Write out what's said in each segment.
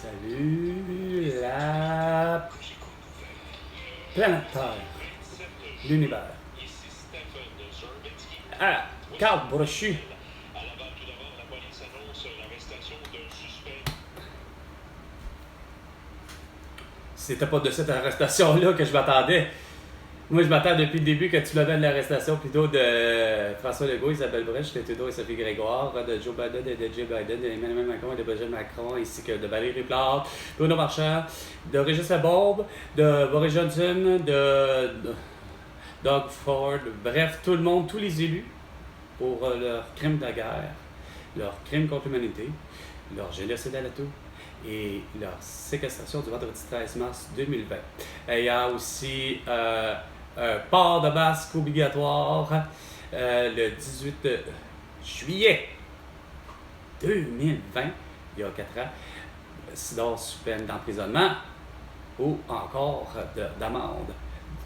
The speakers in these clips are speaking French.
Salut la planète Terre, l'univers. Ah, Carl Brochu. C'était pas de cette arrestation-là que je m'attendais. Moi, je m'attends depuis le début que tu l'avais de l'arrestation plutôt de François Legault, Isabelle Brèche, Justin Trudeau et Sophie Grégoire, de Joe Biden et de Joe Biden, d'Emmanuel Macron et de Brigitte Macron, ainsi que de Valérie Plante, Bruno Marchand, de Régis Labaume, de Boris Johnson, de Doug Ford, bref, tout le monde, tous les élus, pour leur crime de guerre, leur crime contre l'humanité, leur génocide à la toux et leur séquestration du vendredi 13 mars 2020. Et il y a aussi un port de masque obligatoire le 18 juillet 2020, il y a 4 ans, sinon sous peine d'emprisonnement ou encore d'amende.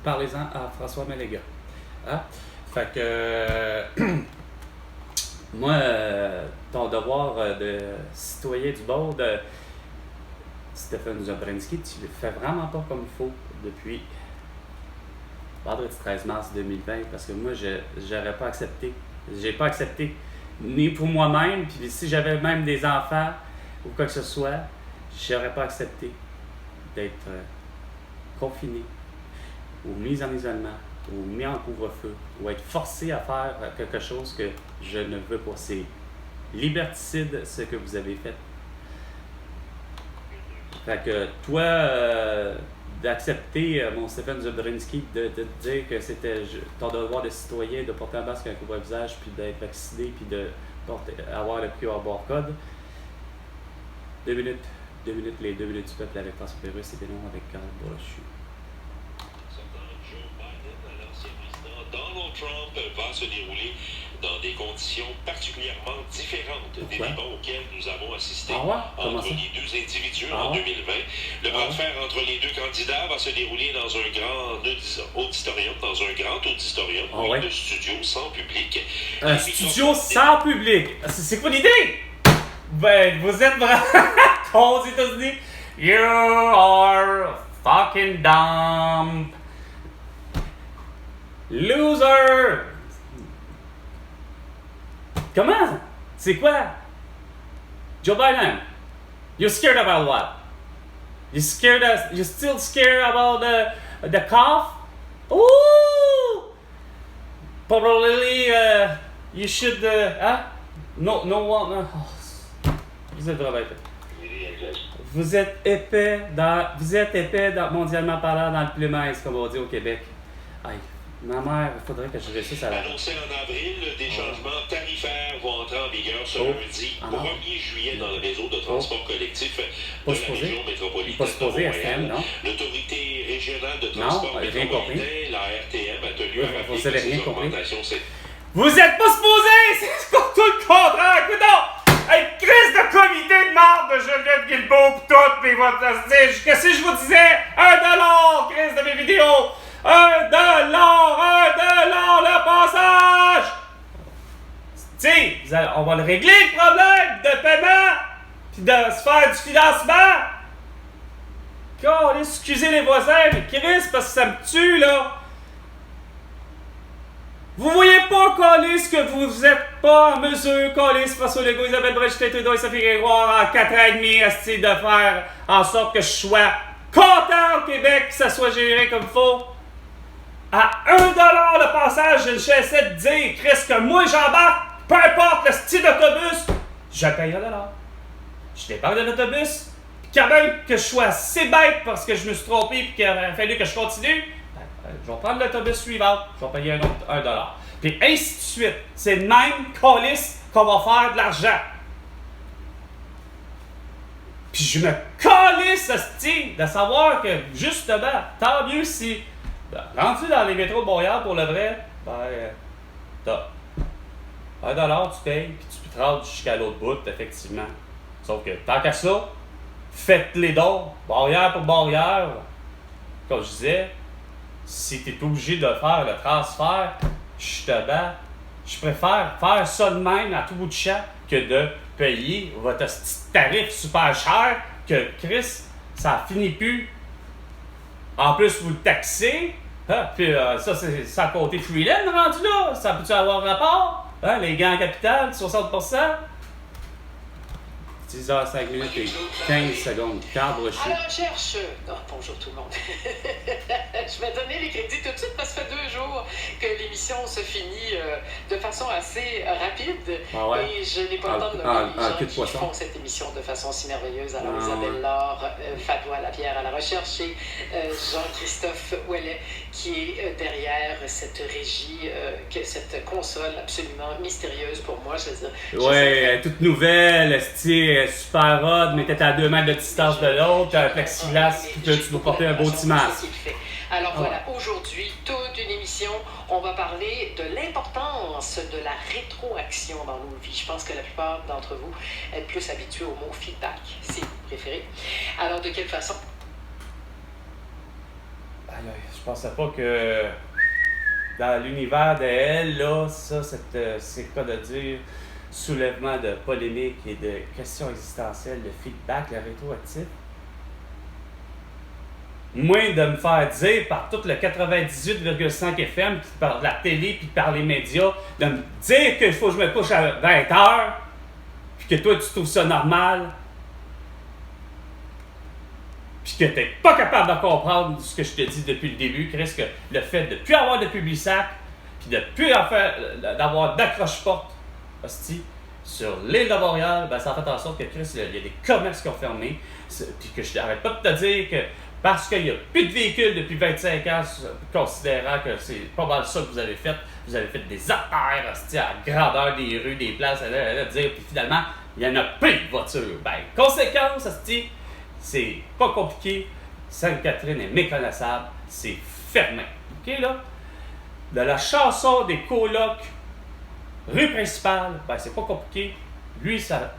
Parlez-en à François Maléga. Hein? Fait que moi, ton devoir de citoyen du monde, Stéphane Zabrensky, tu le fais vraiment pas comme il faut depuis vendredi 13 mars 2020, parce que moi, j'aurais pas accepté. J'ai pas accepté, ni pour moi-même, puis si j'avais même des enfants ou quoi que ce soit, j'aurais pas accepté d'être confiné ou mis en isolement ou mis en couvre-feu ou être forcé à faire quelque chose que je ne veux pas. C'est liberticide ce que vous avez fait. Fait que toi, d'accepter, mon Stéphane Zabrensky, de te dire que c'était ton devoir de citoyen de porter un masque et un couvre-visage, puis d'être vacciné, puis de avoir le QR barcode. 2 minutes, les 2 minutes du peuple avec François Pérusse et Bénon avec Carl Brochu. Donald Trump va se dérouler dans des conditions particulièrement différentes des débats auxquels nous avons assisté entre les deux individus en 2020. Le bras de fer entre les deux candidats va se dérouler dans un grand auditorium, de studio sans public. Un studio sans public? C'est quoi l'idée? Ben, vous êtes vraiment aux États-Unis. You are fucking dumb. Loser! Comment? C'est quoi? Joe Biden, you're scared about what? You're still scared about the cough? Ooh! Probably you should, no one, vous êtes vraiment épais. Vous êtes épais mondialement parlant dans le plémais, comme on dit au Québec. Aïe. Ma mère, il faudrait que je réussisse à la... Annoncé en avril, des changements tarifaires vont entrer en vigueur ce lundi 1er juillet dans le réseau de transport collectif de la région métropolitaine de Montréal. L'autorité régionale de transport métropolitain, la RTM, a tenu à rappeler que ces augmentations... Vous êtes pas supposés! C'est tout le contraire! Écoute, hey, crise de comité de marde de Geneviève Guilbeault pis tout, pis votre... Qu'est-ce que je vous disais? $1, crise de mes vidéos! $1 le passage! T'sais, on va le régler le problème de paiement pis de se faire du financement. Excusez les voisins, mais Chris, parce que ça me tue, là. Vous voyez pas, Calis, que vous êtes pas en mesure, Calis, François Legault, Isabelle Brèche, Justin Trudeau et Sophie Grégoire, en 4 ans et demi, de faire en sorte que je sois content au Québec, que ça soit géré comme il faut. À $1 le passage, j'essaie de dire, Chris, que moi j'embarque, peu importe le style d'autobus, je paye $1. Je débarque de l'autobus, puis quand même que je sois assez bête parce que je me suis trompé et qu'il a fallu que je continue, je vais prendre l'autobus suivant, je vais payer un autre $1. Puis ainsi de suite. C'est le même calice qu'on va faire de l'argent. Puis je me calisse de savoir que, justement, tant mieux si, rendu dans les métros de Montréal pour le vrai, t'as $1, tu payes, puis tu te rends jusqu'à l'autre bout, effectivement. Sauf que, tant qu'à ça, faites les dons, barrière pour barrière. Comme je disais, si t'es obligé de faire le transfert, justement, je préfère faire ça de même à tout bout de champ que de payer votre petit tarif super cher que Chris, ça finit plus. En plus, vous le taxez. Hein? Puis ça, c'est sans compter Freeland rendu là. Ça peut-tu avoir rapport? Hein? Les gains en capital, 60%. 10h05 minutes et 15 secondes. Carl Brochet. À la recherche. Oh, bonjour tout le monde. Je vais donner les crédits tout de suite parce que ça fait 2 jours que l'émission se finit de façon assez rapide. Ah ouais. Et je n'ai pas le temps de nommer les gens qui font cette émission de façon si merveilleuse. Alors Isabelle Laure, Fadois Lapierre à la recherche et Jean-Christophe Ouellet qui est derrière cette régie, cette console absolument mystérieuse pour moi. Je veux dire, ouais, toute nouvelle, super hot, mais t'es à 2 mètres de distance de l'autre, t'as un plexiglas, puis tu dois porter un beau petit masque. Alors voilà, aujourd'hui, toute une émission, on va parler de l'importance de la rétroaction dans nos vies. Je pense que la plupart d'entre vous êtes plus habitués au mot feedback, si vous préférez. Alors, de quelle façon? Je pensais pas que dans l'univers de elle, là, ça, c'est quoi de dire soulèvement de polémiques et de questions existentielles, le feedback, le rétroactif. Moins de me faire dire par tout le 98,5 FM, puis par la télé, puis par les médias, de me dire qu'il faut que je me couche à 20h, puis que toi, tu trouves ça normal, puis que tu n'es pas capable de comprendre ce que je te dis depuis le début, Chris, que le fait de ne plus avoir de Publisac, puis de ne plus d'avoir d'accroche-porte, hostie, sur l'île de Montréal, ben, ça a fait en sorte que, Chris, il y a des commerces qui ont fermé, puis que je n'arrête pas de te dire que parce qu'il n'y a plus de véhicules depuis 25 ans, considérant que c'est pas mal ça que vous avez fait des artères, hostie, à la grandeur des rues, des places, à dire, puis finalement, il y en a plus de voitures. Ben, conséquence, hostie, c'est pas compliqué, Sainte-Catherine est méconnaissable, c'est fermé. OK, là? De la chanson des colocs, rue principale, ben c'est pas compliqué. Lui,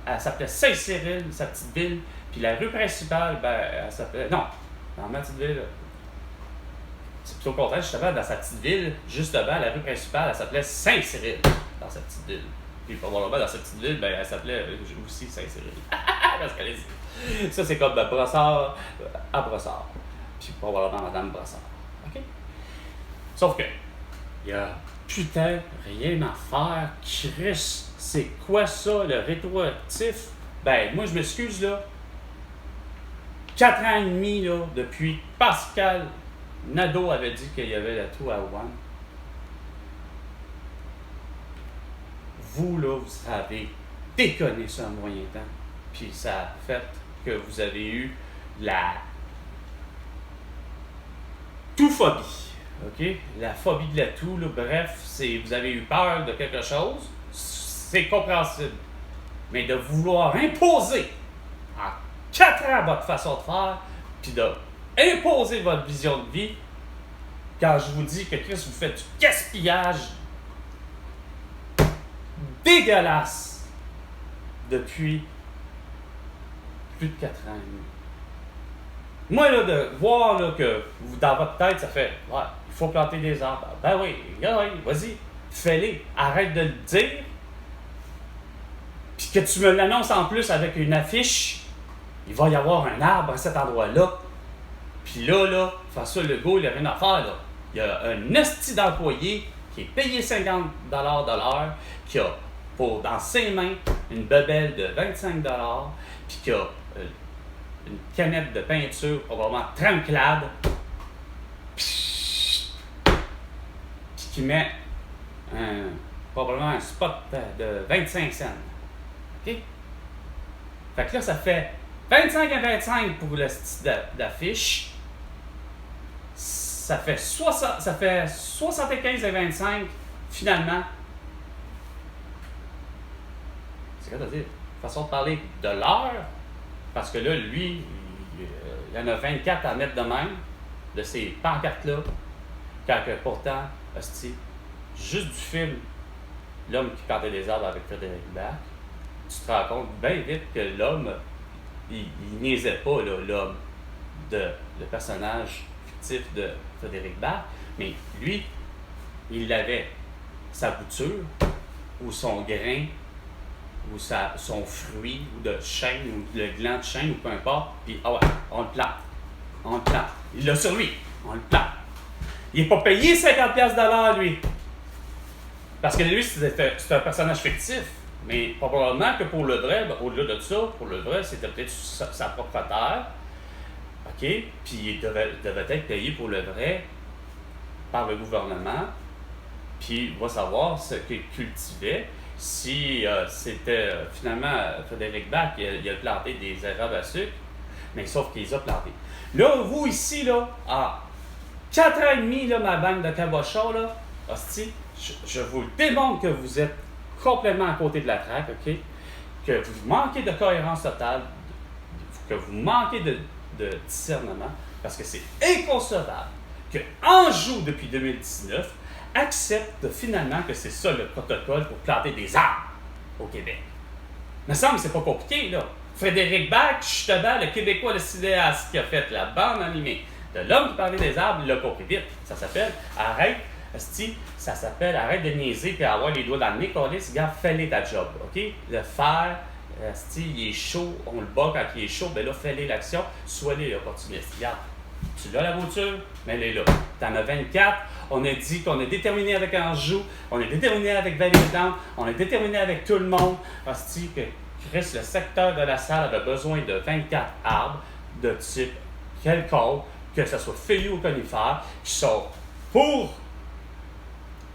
elle s'appelait Saint-Cyril, sa petite ville. Puis la rue principale, ben, elle s'appelait... Non, dans ma petite ville, c'est plutôt le contraire, justement, dans sa petite ville, juste devant la rue principale, elle s'appelait Saint-Cyril, dans sa petite ville. Puis probablement, dans sa petite ville, ben, elle s'appelait aussi Saint-Cyril. Parce qu'elle est... Ça, c'est comme Brossard à Brossard. Puis probablement Madame Brossard. OK? Sauf que, il y a putain rien à faire. Chris, c'est quoi ça, le rétroactif? Ben, moi, je m'excuse, là. 4 ans et demi, là, depuis Pascal Nadeau avait dit qu'il y avait la trou à One. Vous, là, vous avez déconné ça en moyen temps. Puis ça a fait que vous avez eu la tout-phobie. OK? La phobie de la toux, là, bref, vous avez eu peur de quelque chose, c'est compréhensible. Mais de vouloir imposer en 4 ans votre façon de faire, puis d'imposer votre vision de vie, quand je vous dis que Chris, vous faites du gaspillage dégueulasse depuis plus de 4 ans et demi. Moi, là, de voir là, que dans votre tête, ça fait « Ouais, il faut planter des arbres. » Ben oui, vas-y, fais-les. Arrête de le dire. Puis que tu me l'annonces en plus avec une affiche, il va y avoir un arbre à cet endroit-là. Puis là, François Legault, il n'a rien à faire, là. Il y a un esti d'employé qui est payé 50$ de l'heure, qui a dans ses mains une bebelle de 25$, puis qui a une canette de peinture, probablement Tranclade, puis qui met probablement un spot de 25 cents. OK? Fait que là, ça fait 25 à 25 pour le style d'affiche. Ça fait 75 à 25 finalement. C'est quoi de dire? Façon de parler de l'heure. Parce que là, lui, il y en a 24 à mettre de même, de ces pancartes-là, quand pourtant, hostie, juste du film L'homme qui plantait des arbres avec Frédéric Bach, tu te rends compte bien vite que l'homme, il niaisait pas, là, l'homme, le personnage fictif de Frédéric Bach, mais lui, il avait sa bouture ou son grain ou son fruit, ou de chêne, ou le gland de chêne, ou peu importe, puis ah ouais, on le plante. On le plante. Il l'a sur lui, on le plante. Il n'est pas payé 50$ lui. Parce que lui, c'est un personnage fictif. Mais probablement que pour le vrai, au-delà de ça, pour le vrai, c'était peut-être sa propre terre. OK? Puis il devait être payé pour le vrai par le gouvernement. Puis il va savoir ce qu'il cultivait. Si c'était finalement Frédéric Bach, il a planté des érables à sucre, mais sauf qu'il les a plantés. Là, vous ici, là, à 4 ans et demi, là, ma bande de cabochons, là, hostie, je vous démontre que vous êtes complètement à côté de la traque, OK? Que vous manquez de cohérence totale, que vous manquez de discernement, parce que c'est inconcevable que Anjou, depuis 2019, accepte finalement que c'est ça le protocole pour planter des arbres au Québec. Il me semble que c'est pas compliqué, là. Frédéric Bach, justement, le Québécois, le cinéaste qui a fait la bande animée de l'homme qui parlait des arbres, il l'a compris vite. Ça s'appelle Arrête, asti, ça s'appelle Arrête de niaiser puis avoir les doigts dans le nez, câlisse, gars, fais-les ta job, OK? Le faire, asti, il est chaud, on le bat quand il est chaud, ben là, fais-les l'action, sois-les opportunistes. Regarde, tu l'as la voiture, mets-les là. T'en as 24, on a dit qu'on est déterminé avec Anjou, on est déterminé avec Vallée-des-Dents, on est déterminé avec tout le monde, asti, que Chris, le secteur de la salle avait besoin de 24 arbres de type quelconque, que ce soit feuillu ou conifère, qui sont pour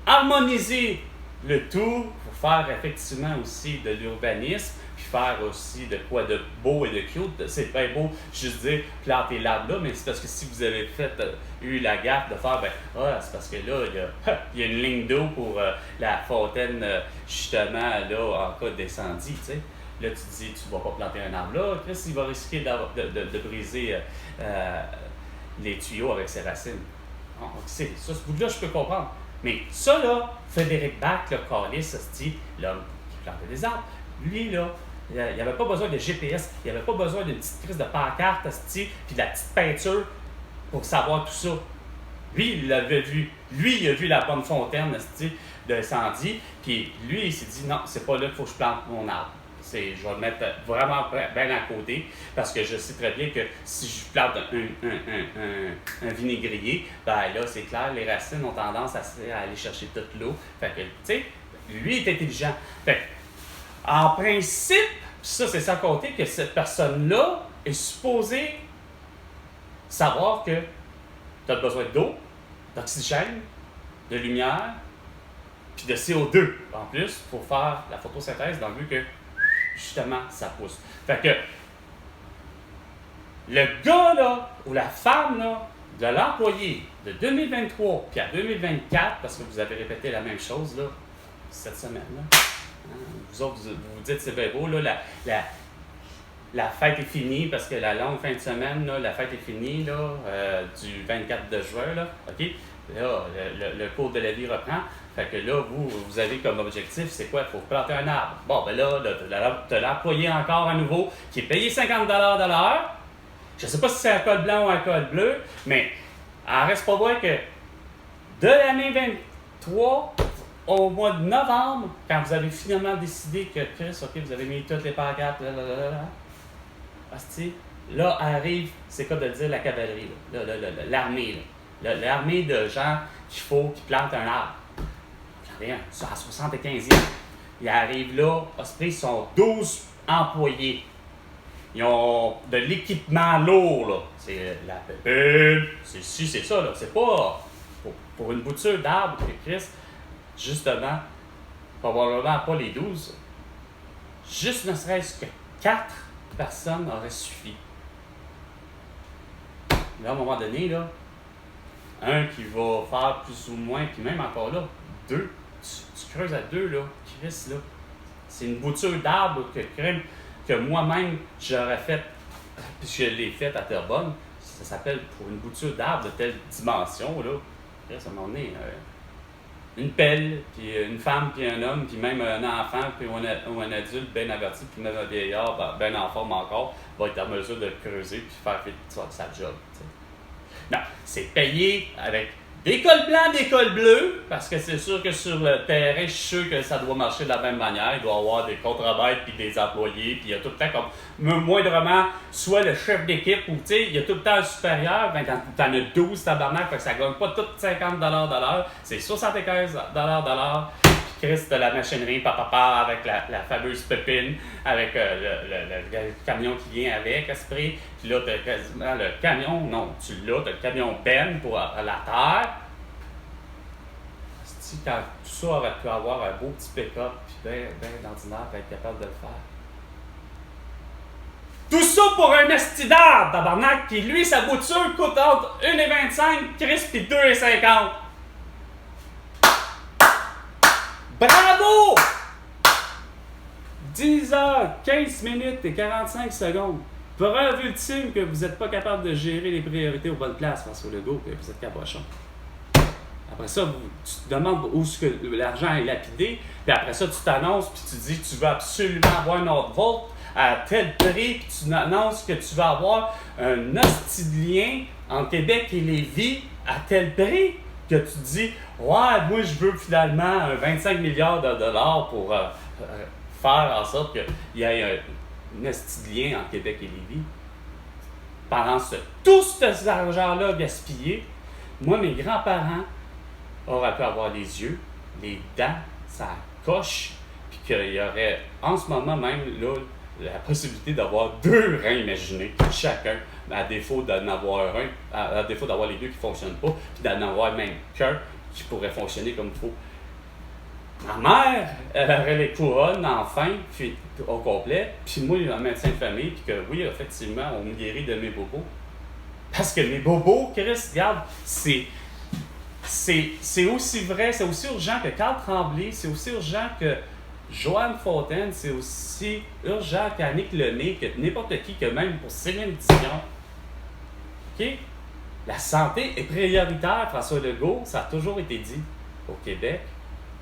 harmoniser le tout, pour faire effectivement aussi de l'urbanisme, puis faire aussi de quoi de beau et de cute. C'est pas beau juste dire planter l'arbre là, mais c'est parce que si vous avez eu la gaffe de faire, c'est parce que là, il y a une ligne d'eau pour la fontaine, justement, là, en cas d'incendie, tu sais. Là, tu te dis, tu ne vas pas planter un arbre là. Chris, il va risquer de briser les tuyaux avec ses racines. Donc, ça, ce bout-là, je peux comprendre. Mais ça, là, Frédéric Bach, le calice, l'homme qui plantait des arbres, lui, là, il n'avait pas besoin de GPS, il n'avait pas besoin d'une petite crise de pancarte, puis de la petite peinture pour savoir tout ça. Lui, il l'avait vu. Lui, il a vu la bonne fontaine d'incendie, puis lui, il s'est dit, non, c'est pas là qu'il faut que je plante mon arbre. Je vais le mettre vraiment bien à côté parce que je sais très bien que si je plante un vinaigrier, ben là, c'est clair, les racines ont tendance à aller chercher toute l'eau. Fait que, tu sais, lui est intelligent. Fait en principe, ça, c'est sans compter que cette personne-là est supposée savoir que tu as besoin d'eau, d'oxygène, de lumière, puis de CO2 en plus pour faire la photosynthèse dans le but que justement, ça pousse. Fait que le gars, là, ou la femme, là, de l'employé de 2023 puis à 2024, parce que vous avez répété la même chose, là, cette semaine-là, vous autres, vous dites c'est bien beau, là, la fête est finie, parce que la longue fin de semaine, là, la fête est finie, là, du 24 de juin, là, OK? Là, le cours de la vie reprend. Fait que là, vous avez comme objectif, c'est quoi? Il faut planter un arbre. Bon, ben là, tu as l'employé encore à nouveau qui est payé 50$ de l'heure. Je ne sais pas si c'est un col blanc ou un col bleu, mais elle reste pas vrai que de l'année 23 au mois de novembre, quand vous avez finalement décidé que, Chris, OK, vous avez mis toutes les pancartes, là arrive, c'est quoi de dire la cavalerie, l'armée, l'armée de gens qu'il faut qu'ils plantent un arbre. J'en ai un, à 75e. Ils arrivent là, Osprey, ils sont 12 employés. Ils ont de l'équipement lourd, là. C'est la pépine, c'est ci, c'est ça, là. C'est pas pour une bouture d'arbre, Chris, justement, probablement pas les 12. Juste ne serait-ce que 4 personnes auraient suffi. Là, à un moment donné, là, un qui va faire plus ou moins, puis même encore là, 2. Tu creuses à 2, là, Chris, là. C'est une bouture d'arbre que moi-même, j'aurais fait, puis je l'ai faite à Terrebonne. Ça s'appelle pour une bouture d'arbre de telle dimension, là. Chris, à un moment donné, une pelle, puis une femme, puis un homme, puis même un enfant, puis ou un adulte bien averti, puis même un vieillard, bien en forme encore, va être en mesure de creuser, puis faire sa job, t'sais. Non, c'est payé avec Des cols blancs, des cols bleus, parce que c'est sûr que sur le terrain, je suis sûr que ça doit marcher de la même manière. Il doit y avoir des contre-maîtres puis des employés, puis il y a tout le temps comme, moindrement, soit le chef d'équipe ou, tu sais, il y a tout le temps un supérieur, ben t'en as 12 tabarnak, fait que ça gagne pas tout 50$ de l'heure, c'est 75$ de l'heure. Chris, de la machinerie, papa, avec la fameuse pépine, avec le camion qui vient avec, esprit. Puis là, t'as quasiment le camion, non, t'as le camion Ben pour la terre. C'est-tu quand tout ça aurait pu avoir un beau petit pick-up, puis ben d'ordinaire, pour être capable de le faire. Tout ça pour un estidard, tabarnak, qui lui, sa bouture coûte entre 1,25$, Chris, puis 2,50$. Bravo! 10 heures, 15 minutes et 45 secondes. Preuve ultime que vous n'êtes pas capable de gérer les priorités aux bonnes places, François Legault, que vous êtes cabochon. Après ça, tu te demandes où est-ce que l'argent est lapidé, puis après ça, tu t'annonces, puis tu dis que tu veux absolument avoir un autre vote à tel prix, puis tu annonces que tu vas avoir un hostie de lien entre Québec et Lévis à tel prix. Que tu dis, ouais, moi je veux finalement 25 milliards de dollars pour faire en sorte qu'il y ait un esti de lien entre Québec et Lévis. Pendant tout cet argent-là gaspillé, moi, mes grands-parents auraient pu avoir les yeux, les dents, ça coche, puis qu'il y aurait en ce moment même là, la possibilité d'avoir 2 reins imaginés, chacun. À défaut d'en avoir à défaut d'avoir les 2 qui ne fonctionnent pas, puis d'en avoir même qu'un qui pourrait fonctionner comme il faut. Ma mère, elle aurait les couronnes enfin, puis au complet, puis moi, un médecin de famille, puis que oui, effectivement, on me guérit de mes bobos. Parce que mes bobos, Chris, regarde, c'est aussi vrai, c'est aussi urgent que Carl Tremblay, c'est aussi urgent que Joanne Fontaine, c'est aussi urgent qu'Annick Lemay, que n'importe qui, que même pour Céline Dion. OK? La santé est prioritaire, François Legault, ça a toujours été dit au Québec,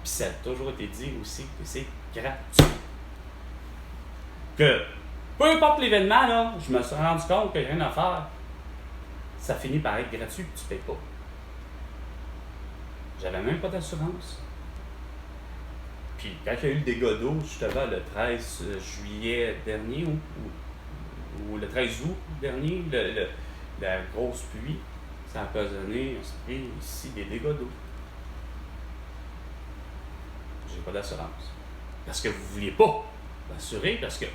puis ça a toujours été dit aussi que c'est gratuit. Que, peu importe l'événement, là, je me suis rendu compte qu'il n'y a rien à faire. Ça finit par être gratuit, puis tu ne payes pas. J'avais même pas d'assurance. Puis quand il y a eu le dégât d'eau, justement, le 13 juillet dernier, ou le 13 août dernier, la grosse pluie, ça a occasionné ici des dégâts d'eau. J'ai pas d'assurance. Parce que vous ne vouliez pas m'assurer, parce que,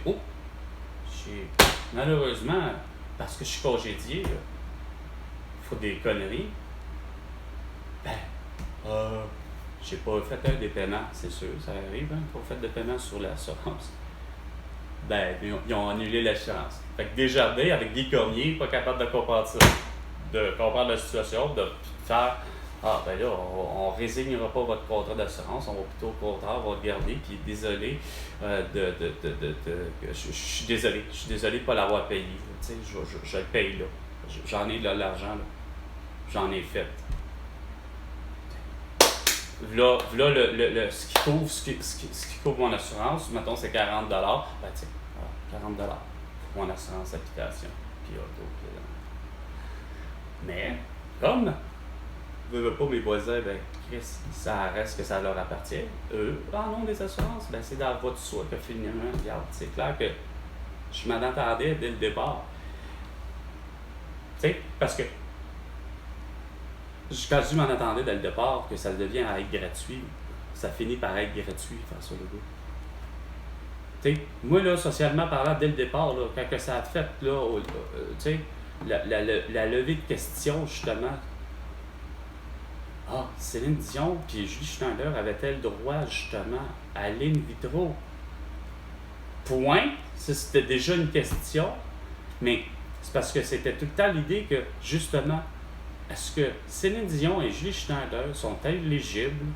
malheureusement, parce que je suis congédié, il faut des conneries. J'ai pas fait un des paiements, c'est sûr, ça arrive, hein, pas fait de paiement sur l'assurance. Ils ont annulé l'assurance. Fait que Desjardins, avec Guy Cormier, pas capable de comprendre ça, de comprendre la situation, de faire on résignera pas votre contrat d'assurance, on va plutôt au contraire, on va le garder, puis désolé je suis désolé de pas l'avoir payé. Tu sais, je le paye là. J'en ai de l'argent là. J'en ai fait. Là, ce qui couvre mon assurance, mettons c'est 40$, tiens, 40$ pour mon assurance habitation, puis auto. Mais, comme, veux pas mes voisins, Chris, ça reste que ça leur appartient. Eux, non, des assurances, c'est dans votre soi que finalement, regarde, c'est clair que je m'en attendais dès le départ. Tu sais, parce que quand je m'en attendais dès le départ que ça devient à être gratuit, ça finit par être gratuit, François Legault. Tu sais, moi, là, socialement parlant, dès le départ, là, quand ça a fait, là, tu sais, la levée de questions, justement, Céline Dion puis Julie Schneider avaient-elles droit, justement, à l'in vitro? Point. Ça, c'était déjà une question, mais c'est parce que c'était tout le temps l'idée que, justement, est-ce que Céline Dion et Julie Schneider sont éligibles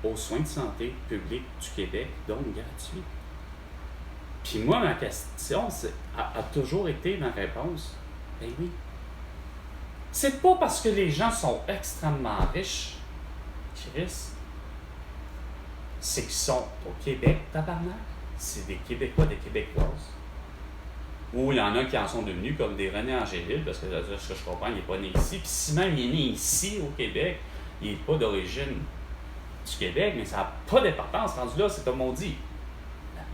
aux soins de santé publics du Québec, donc gratuits? Puis moi, ma question a toujours été ma réponse. Ben oui. C'est pas parce que les gens sont extrêmement riches, Chris, c'est qu'ils sont au Québec, tabarnak. C'est des Québécois, des Québécoises. Ou il y en a qui en sont devenus comme des René Angélil, parce que ce que je comprends, il n'est pas né ici. Puis si même il est né ici, au Québec, il n'est pas d'origine du Québec, mais ça n'a pas d'importance. Rendu là, c'est comme on dit.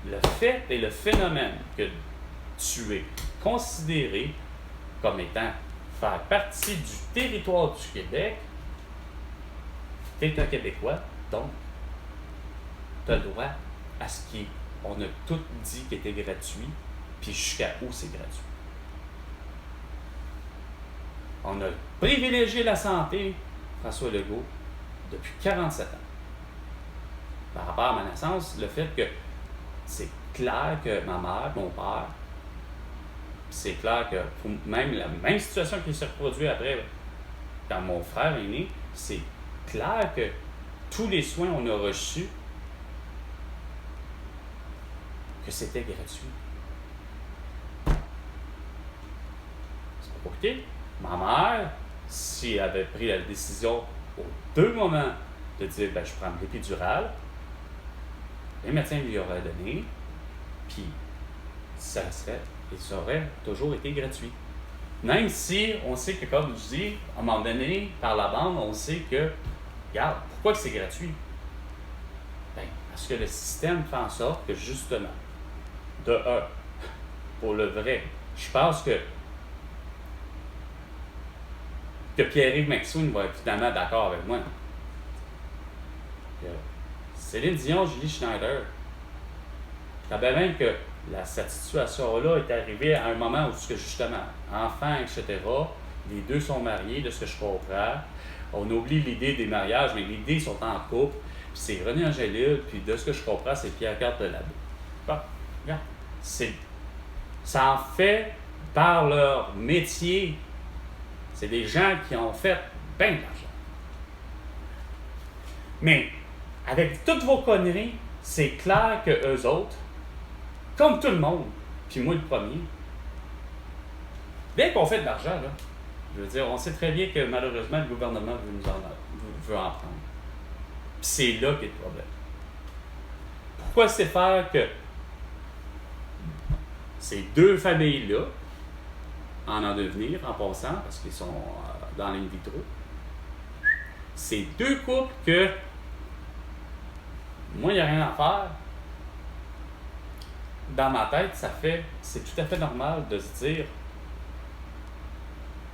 Le fait et le phénomène que tu es considéré comme étant faire partie du territoire du Québec, tu es un Québécois, donc tu as le droit à ce qu'on a tout dit qui était gratuit, puis jusqu'à où c'est gratuit. On a privilégié la santé, François Legault, depuis 47 ans. Par rapport à ma naissance, le fait que c'est clair que ma mère, mon père, c'est clair que pour même la même situation qui s'est reproduite après, quand mon frère est né, c'est clair que tous les soins qu'on a reçus, que c'était gratuit. C'est pas compliqué. Ma mère, si elle avait pris la décision aux 2 moments de dire je prends l'épidurale, les médecins lui auraient donné, puis ça aurait toujours été gratuit. Même si on sait que, comme je dis, à un moment donné, par la bande, on sait que, regarde, pourquoi que c'est gratuit? Parce que le système fait en sorte que, justement, de un, pour le vrai, je pense que Pierre-Yves McSween va être finalement d'accord avec moi. Que Céline Dion, Julie Schneider, je savais même que cette situation-là est arrivée à un moment où, justement, enfants, etc., les deux sont mariés, de ce que je comprends. On oublie l'idée des mariages, mais les deux sont en couple. Puis c'est René Angélil, puis de ce que je comprends, c'est Pierre-Carl Pelado. Bon, regarde, ça en fait par leur métier. C'est des gens qui ont fait bien de l'argent. Mais, avec toutes vos conneries, c'est clair que eux autres, comme tout le monde, puis moi le premier, dès qu'on fait de l'argent, là, je veux dire, on sait très bien que malheureusement, le gouvernement veut en prendre. Puis c'est là qu'est le problème. Pourquoi c'est faire que ces 2 familles-là, en devenir, en passant, parce qu'ils sont dans l'in vitro, ces 2 couples que moi, il n'y a rien à faire. Dans ma tête, c'est tout à fait normal de se dire,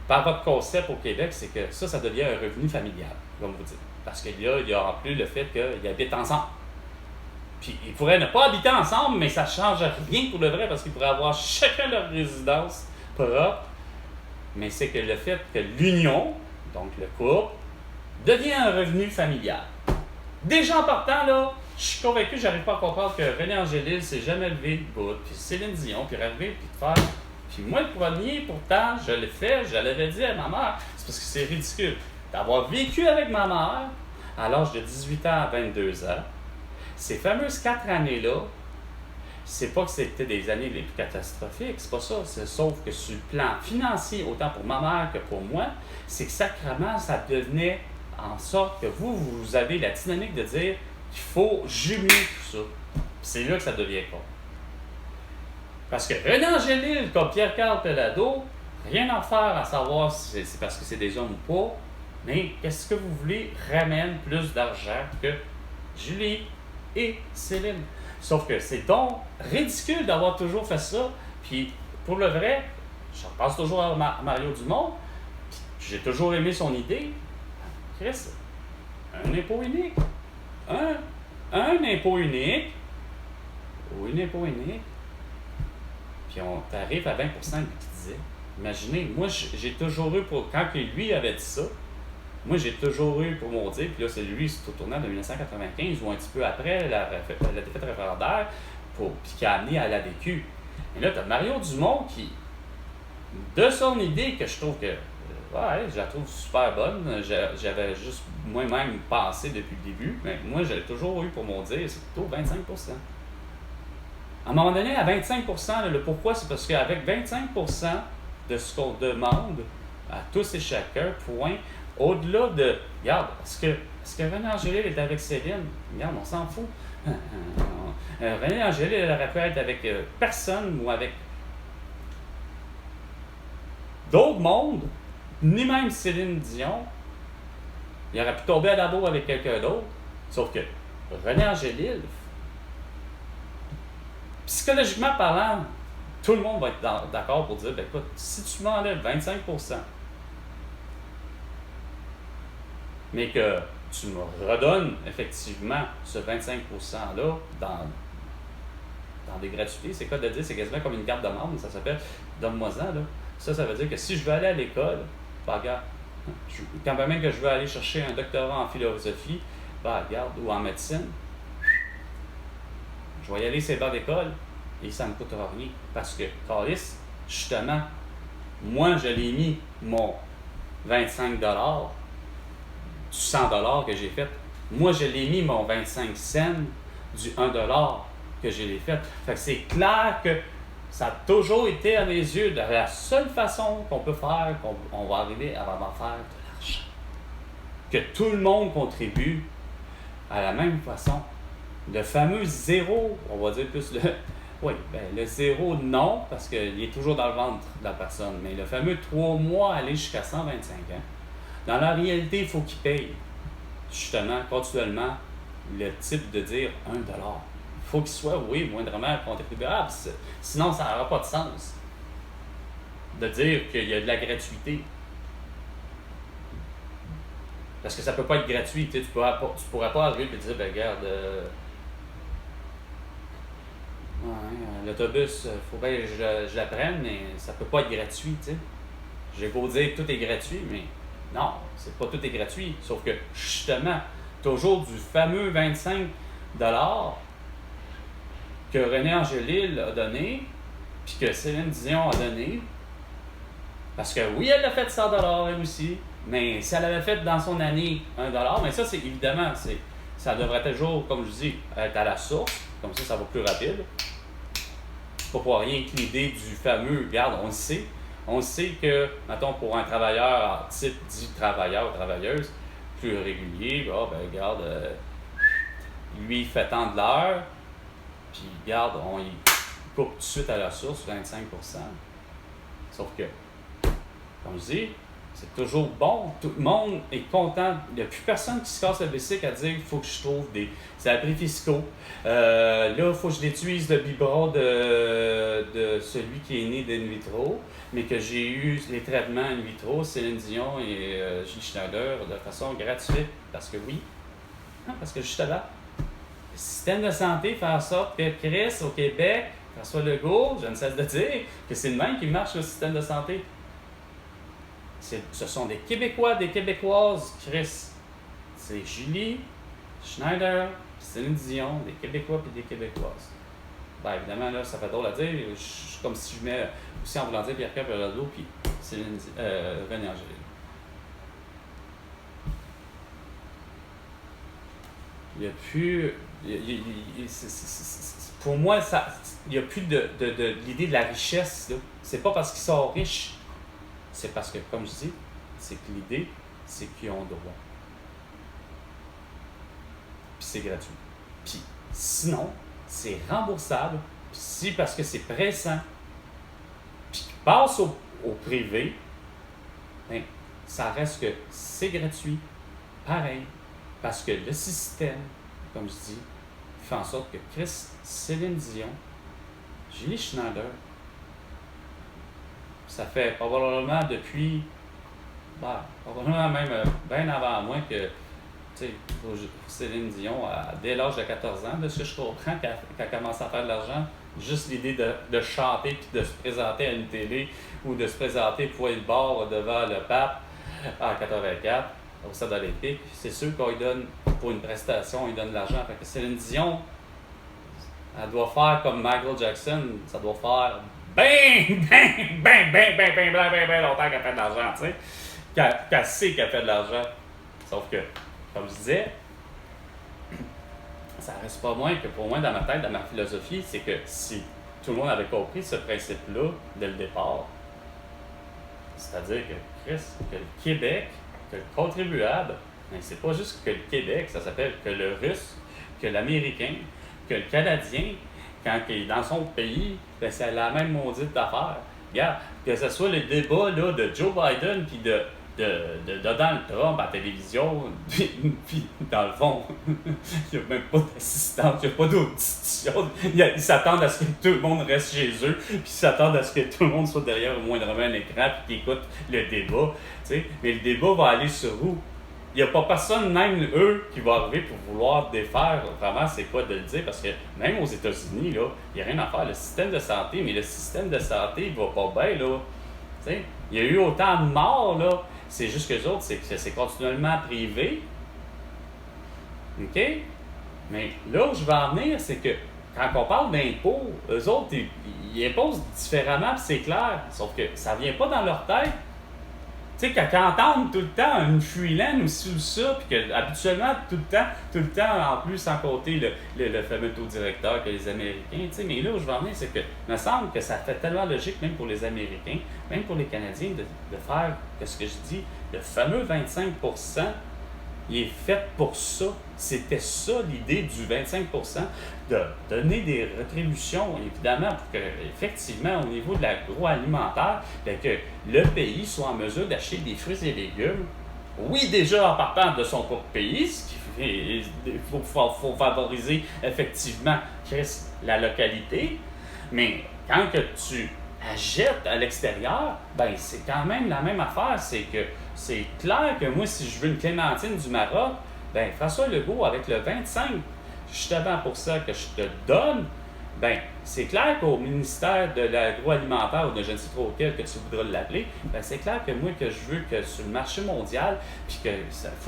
par votre concept au Québec, c'est que ça devient un revenu familial, comme vous dites. Parce que là, il y a en plus le fait qu'ils habitent ensemble. Puis ils pourraient ne pas habiter ensemble, mais ça ne change rien pour le vrai, parce qu'ils pourraient avoir chacun leur résidence propre. Mais c'est que le fait que l'union, donc le couple, devient un revenu familial. Déjà en partant, là, je suis convaincu, je n'arrive pas à comprendre que René Angélil s'est jamais levé de bout, puis Céline Dion, puis arrivé, puis de faire. Puis moi, le premier, pourtant, je l'ai fait, je l'avais dit à ma mère. C'est parce que c'est ridicule. D'avoir vécu avec ma mère, à l'âge de 18 ans à 22 ans, ces fameuses 4 années-là, c'est pas que c'était des années les plus catastrophiques, c'est pas ça. Sauf que sur le plan financier, autant pour ma mère que pour moi, c'est que sacrément, ça devenait en sorte que vous avez la dynamique de dire qu'il faut jumeler tout ça. Puis c'est là que ça devient con. Parce que René Angélil, comme Pierre-Carl Pelado, rien à faire à savoir si c'est parce que c'est des hommes ou pas, mais qu'est-ce que vous voulez ramène plus d'argent que Julie et Céline. Sauf que c'est donc ridicule d'avoir toujours fait ça. Puis pour le vrai, je repasse toujours à Mario Dumont, j'ai toujours aimé son idée. Chris, un impôt unique. Un impôt unique. Ou un impôt unique. Puis on t'arrive à 20% de ce qu'il disait. Imaginez, moi j'ai toujours eu pour. Quand lui avait dit ça, moi j'ai toujours eu pour mon dire, puis là c'est lui, c'est au tournant de 1995 ou un petit peu après la défaite référendaire, puis qui a amené à l'ADQ. Et là, tu as Mario Dumont qui, de son idée que je trouve que. Ouais, je la trouve super bonne. J'avais juste moi-même pensé depuis le début, mais moi j'ai toujours eu pour mon dire, c'est plutôt 25%. À un moment donné, à 25%, le pourquoi, c'est parce qu'avec 25% de ce qu'on demande à tous et chacun, point, au-delà de, regarde, est-ce que René Angélil est avec Céline? Regarde, on s'en fout. René Angélil, elle aurait pu être avec personne ou avec d'autres mondes, ni même Céline Dion, il aurait pu tomber à la bourre avec quelqu'un d'autre. Sauf que René Angélil, psychologiquement parlant, tout le monde va être d'accord pour dire, ben écoute, si tu m'enlèves 25%, mais que tu me redonnes effectivement ce 25%-là dans des gratuités, c'est quoi de dire, c'est quasiment comme une carte de membre, ça s'appelle donne-moi-en, là. Ça veut dire que si je veux aller à l'école, ben regarde, quand même que je veux aller chercher un doctorat en philosophie, ben regarde, ou en médecine, je vais y aller sur les bancs d'école et ça ne me coûtera rien. Parce que, Carlis, justement, moi, je l'ai mis mon 25$, du 100$ que j'ai fait. Moi, je l'ai mis mon 25 cents du 1$ que j'ai fait. Fait que c'est clair que ça a toujours été à mes yeux de la seule façon qu'on peut faire, qu'on va arriver à vraiment faire de l'argent. Que tout le monde contribue à la même façon. Le fameux zéro, on va dire plus le... Oui, ben le zéro, non, parce qu'il est toujours dans le ventre de la personne. Mais le fameux 3 mois, aller jusqu'à 125 ans, dans la réalité, il faut qu'il paye, justement, continuellement, le type de dire 1$. Il faut qu'il soit, oui, moindrement contribuable. Sinon, ça n'aura pas de sens de dire qu'il y a de la gratuité. Parce que ça ne peut pas être gratuit. Tu ne pourras pas arriver et dire, ben regarde, l'autobus, il faut bien que je la prenne, mais ça ne peut pas être gratuit. T'sais. J'ai beau dire que tout est gratuit, mais non, c'est pas tout est gratuit. Sauf que, justement, toujours du fameux 25$ que René Angélil a donné, puis que Céline Dion a donné, parce que oui, elle l'a fait 100$ elle aussi, mais si elle avait fait dans son année 1$, mais ça, c'est évidemment, ça devrait toujours, comme je dis, être à la source, comme ça va plus rapide. C'est pas pour rien que l'idée du fameux, regarde, on le sait que, mettons, pour un travailleur, type dit travailleur ou travailleuse, plus régulier, ben regarde, lui, il fait tant de l'heure, puis regarde, on y coupe tout de suite à la source, 25%. Sauf que, comme je dis, c'est toujours bon. Tout le monde est content. Il n'y a plus personne qui se casse le bicycle à dire qu'il faut que je trouve des abris fiscaux. Là, il faut que je détruise le biberon de celui qui est né d'in vitro, mais que j'ai eu les traitements in vitro, Céline Dion et Julie Schneider, de façon gratuite. Parce que oui, parce que justement, le système de santé fait en sorte que Chris, au Québec, François Legault, je ne cesse de dire que c'est le même qui marche le système de santé. Ce sont des Québécois, des Québécoises, Chris. C'est Julie Schneider, Céline Dion, des Québécois et des Québécoises. Ben évidemment, là, ça fait drôle à dire. Comme si je mets aussi en voulant dire Pierre-Pierre Perrault puis René Angélil. Il n'y a plus... pour moi, il n'y a plus de l'idée de la richesse. Là. C'est pas parce qu'ils sont riches. C'est parce que, comme je dis, c'est que l'idée, c'est qu'ils ont droit. Puis c'est gratuit. Puis sinon, c'est remboursable. Puis si, parce que c'est pressant, puis qu'ils passent au privé, ben, ça reste que c'est gratuit. Pareil. Parce que le système, comme je dis, fait en sorte que Chris, Céline Dion, Julie Schneider, ça fait probablement depuis, probablement même bien avant moi que, tu sais, pour Céline Dion, dès l'âge de 14 ans, de ce que je comprends, qu'elle commence à faire de l'argent, juste l'idée de chanter puis de se présenter à une télé ou de se présenter poil bord devant le pape en 84 au Stade olympique, c'est sûr qu'on lui donne, pour une prestation, il donne de l'argent. Fait que Céline Dion, elle doit faire comme Michael Jackson, ça doit faire ben longtemps qu'elle fait de l'argent, tu sais. Qu'elle sait qu'elle fait de l'argent. Sauf que, comme je disais, ça reste pas moins que pour moi, dans ma tête, dans ma philosophie, c'est que si tout le monde avait compris ce principe-là dès le départ, c'est-à-dire que Chris, que le Québec, que le contribuable, ben, c'est pas juste que le Québec, ça s'appelle que le Russe, que l'Américain, que le Canadien, quand il est dans son pays, ben c'est la même maudite affaire. regarde, que ce soit le débat là, de Joe Biden puis de Donald Trump à la télévision, puis dans le fond, il n'y a même pas d'assistance, il n'y a pas d'audition. Ils s'attendent à ce que tout le monde reste chez eux, puis ils s'attendent à ce que tout le monde soit derrière au moindrement un écran, puis qu'ils écoutent le débat. T'sais. Mais le débat va aller sur où? Il n'y a pas personne, même eux, qui va arriver pour vouloir défaire vraiment c'est quoi de le dire, parce que même aux États-Unis, là, il n'y a rien à faire. Le système de santé, mais le système de santé, il va pas bien, là. T'sais. Il y a eu autant de morts, là. C'est juste que les autres, c'est continuellement privé. OK? Mais là où je vais en venir, c'est que quand on parle d'impôts, eux autres, ils imposent différemment, puis c'est clair. Sauf que ça vient pas dans leur tête. Tu sais, quand entendent tout le temps une fuilane ou ci ou ça, puis que habituellement, tout le temps, en plus, sans compter le fameux taux directeur que les Américains, tu sais, mais là où je vais en venir, c'est que, il me semble que ça fait tellement logique, même pour les Américains, même pour les Canadiens, de faire, ce que je dis, le fameux 25%, il est fait pour ça. C'était ça l'idée du 25%, de donner des rétributions, évidemment, pour que, effectivement, au niveau de l'agroalimentaire, que le pays soit en mesure d'acheter des fruits et légumes. Oui, déjà en partant de son propre pays, ce qui fait, il faut favoriser effectivement la localité, mais quand que tu achètes à l'extérieur, ben c'est quand même la même affaire, c'est que c'est clair que moi, si je veux une clémentine du Maroc, ben François Legault, avec le 25, justement pour ça que je te donne, ben c'est clair qu'au ministère de l'agroalimentaire ou de je ne sais trop quel que tu voudras l'appeler, ben c'est clair que moi, que je veux que sur le marché mondial, puis que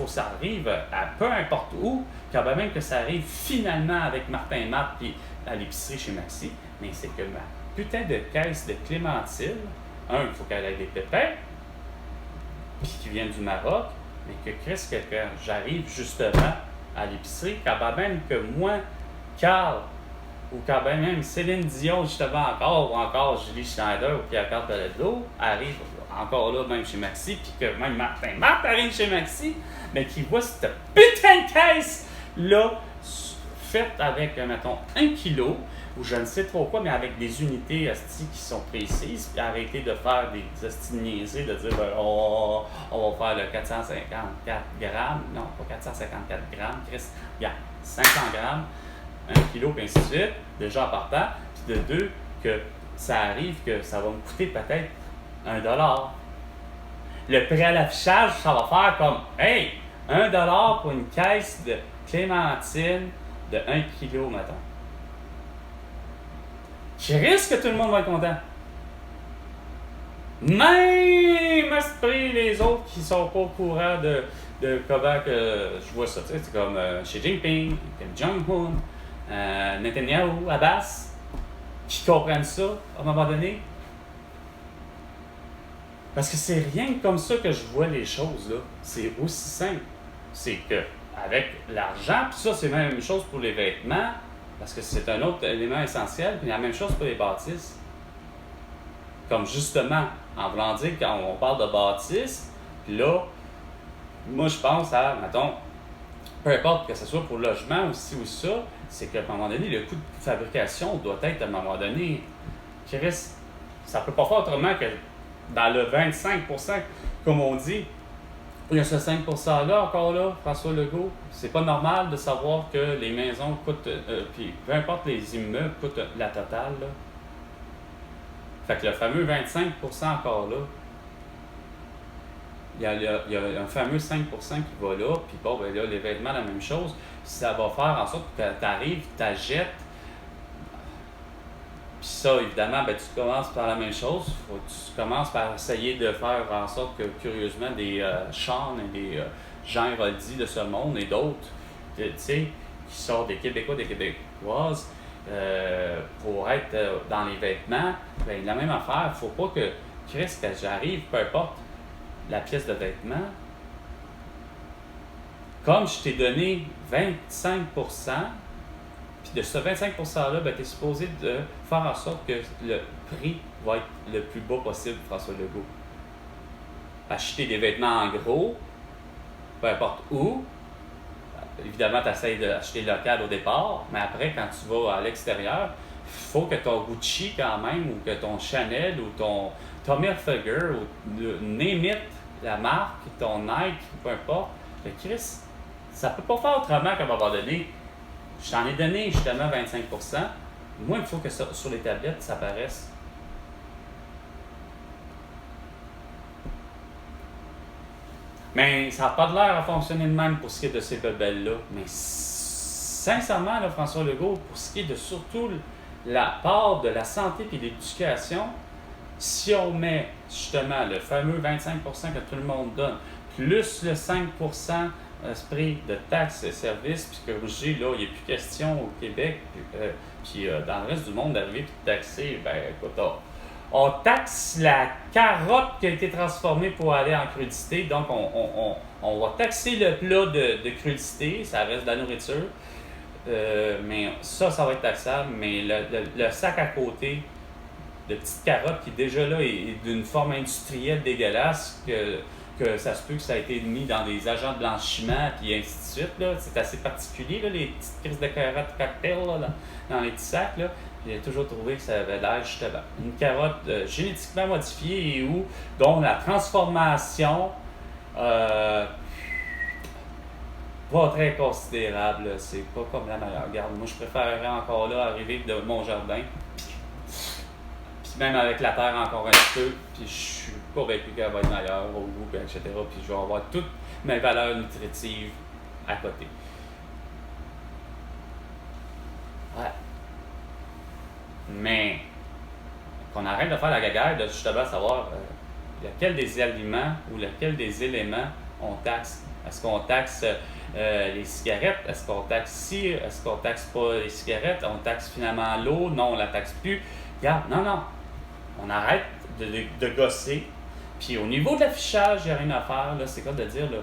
ça arrive à peu importe où, quand même que ça arrive finalement avec Martin Matt puis à l'épicerie chez Maxi, mais c'est que ma putain de caisse de clémentine, il faut qu'elle ait des pépins, puis qui viennent du Maroc, mais que Chris, que j'arrive justement à l'épicerie, quand même que moi, Carl, ou quand même Céline Dion, justement encore, ou encore Julie Schneider, ou Pierre-Carl Pellado, arrive encore là, même chez Maxi, puis que même Martin Matt arrive chez Maxi, mais qui voit cette putain de caisse-là, faite avec, mettons, 1 kilo, ou je ne sais trop quoi, mais avec des unités hosties qui sont précises, puis arrêter de faire des hosties niaisées, de dire ben, on va faire le 454 grammes, non, pas 454 grammes, Chris, il y a 500 grammes, 1 kilo, puis ainsi de suite, déjà en partant, puis de deux, que ça arrive que ça va me coûter peut-être $1. Le prix à l'affichage, ça va faire comme, hey, $1 pour une caisse de clémentine de 1 kilo, mettons. Je risque que tout le monde va être content. Même esprit les autres qui sont pas au courant de comment que je vois ça. Tu sais, c'est comme Xi Jinping, Kim Jong-un, Netanyahu, Abbas, qui comprennent ça à un moment donné. Parce que c'est rien comme ça que je vois les choses, là. C'est aussi simple. C'est que avec l'argent, puis ça, c'est la même chose pour les vêtements, parce que c'est un autre élément essentiel, puis la même chose pour les bâtisses. Comme justement, en voulant dire, quand on parle de bâtisses, puis là, moi je pense à, mettons, peu importe que ce soit pour le logement ou ci ou ça, c'est qu'à un moment donné, le coût de fabrication doit être à un moment donné, Chris, ça peut pas faire autrement que dans le 25%, comme on dit. Il y a ce 5%-là, encore là, François Legault. C'est pas normal de savoir que les maisons coûtent, puis peu importe les immeubles, coûtent la totale, là. Fait que le fameux 25% encore là, il y a un fameux 5% qui va là, puis bon, ben là, les vêtements, la même chose. Ça va faire en sorte que tu arrives, tu achètes. Puis ça, évidemment, ben, tu commences par la même chose. Tu commences par essayer de faire en sorte que, curieusement, des Sean et des Jean Héroldi de ce monde et d'autres, tu sais, qui sortent des Québécois, des Québécoises, pour être dans les vêtements, ben, la même affaire. Il ne faut pas que, Chris, que j'arrive, peu importe la pièce de vêtement, comme je t'ai donné 25%, puis de ce 25%-là, ben, tu es supposé de faire en sorte que le prix va être le plus bas possible, François Legault. Acheter des vêtements en gros, peu importe où. Évidemment, tu essaies d'acheter local au départ, mais après, quand tu vas à l'extérieur, faut que ton Gucci quand même, ou que ton Chanel, ou ton Tommy Hilfiger, ou name it, la marque, ton Nike, peu importe, le Chris, ça peut pas faire autrement qu'à un moment donné. Je t'en ai donné justement 25%. Moi, il faut que ça, sur les tablettes, ça apparaisse. Mais ça n'a pas de l'air à fonctionner de même pour ce qui est de ces bebelles-là. Mais sincèrement, là, François Legault, pour ce qui est de surtout la part de la santé et de l'éducation, si on met justement le fameux 25% que tout le monde donne, plus le 5% esprit de taxes et services, puis que j'ai là, il n'y a plus question au Québec, puis dans le reste du monde d'arriver et de taxer, ben écoute, on taxe la carotte qui a été transformée pour aller en crudité, donc on va taxer le plat de crudité, ça reste de la nourriture, mais ça va être taxable, mais le sac à côté de petites carottes qui déjà là est d'une forme industrielle dégueulasse, que ça se peut que ça a été mis dans des agents de blanchiment puis ainsi de suite. Là. C'est assez particulier, là, les petites crises de carottes cocktail là, dans les petits sacs. Là. J'ai toujours trouvé que ça avait l'air justement une carotte génétiquement modifiée et dont la transformation pas très considérable. Là. C'est pas comme la meilleure. Regarde, moi je préférerais encore là arriver de mon jardin. Puis même avec la terre encore un petit peu, puis je suis convaincu qu'elle va être meilleure au goût, etc. Puis je vais avoir toutes mes valeurs nutritives à côté. Ouais. Mais qu'on arrête de faire la gagaille de justement savoir lequel des aliments ou lequel des éléments on taxe. Est-ce qu'on taxe les cigarettes? Est-ce qu'on taxe ci? Est-ce qu'on taxe pas les cigarettes? On taxe finalement l'eau? Non, on la taxe plus. Regarde, non. On arrête de gosser. Puis au niveau de l'affichage, il n'y a rien à faire. Là, c'est quoi de dire, là,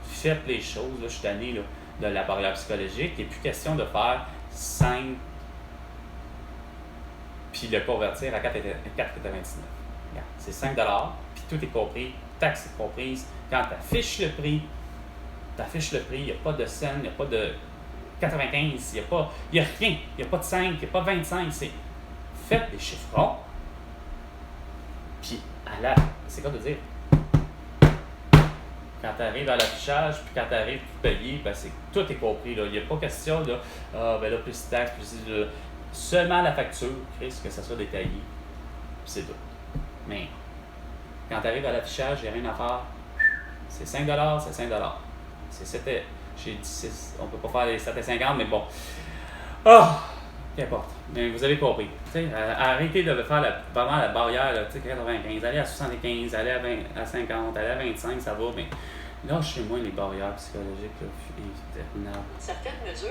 faites les choses. Là, je suis tanné là, de la barrière psychologique. Il n'est plus question de faire 5 puis le convertir à 4,99. C'est 5 $, puis tout est compris, taxe est comprise. Quand tu affiches le prix, il n'y a pas de scène, il n'y a pas de 95, il n'y a rien, il n'y a pas de 5, il n'y a pas de 25. C'est faites des chiffrons, puis c'est quoi de dire? Quand tu arrives à l'affichage, puis quand tu arrives pour payer, ben tout est compris. Il n'y a pas question de plus de taxes, plus seulement la facture, Chris, que ça soit détaillé. Puis c'est tout. Mais quand tu arrives à l'affichage, il n'y a rien à faire. C'est 5 $, c'est 5 $. J'ai dit, on ne peut pas faire les 7,50, mais bon. Qu'importe. Mais vous avez compris. Arrêtez de faire vraiment la barrière, là, 95, aller à 75, aller à 50, aller à 25, ça va, mais là, chez moi, les barrières psychologiques, là, certaines mesures,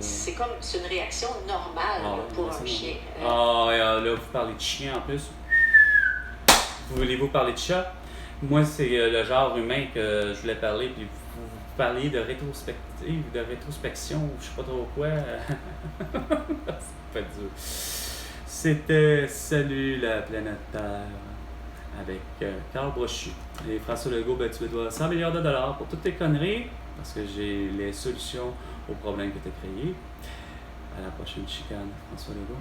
c'est une réaction normale pour un chien. Là, vous parlez de chien en plus. Voulez-vous parler de chat? Moi, c'est le genre humain que je voulais parler, puis vous parliez de rétrospection, ou je sais pas trop quoi. C'est pas dur. C'était Salut la planète Terre avec Carl Brochu. Et François Legault, tu me dois 100 milliards de dollars pour toutes tes conneries, parce que j'ai les solutions aux problèmes que tu as créés. À la prochaine chicane, François Legault.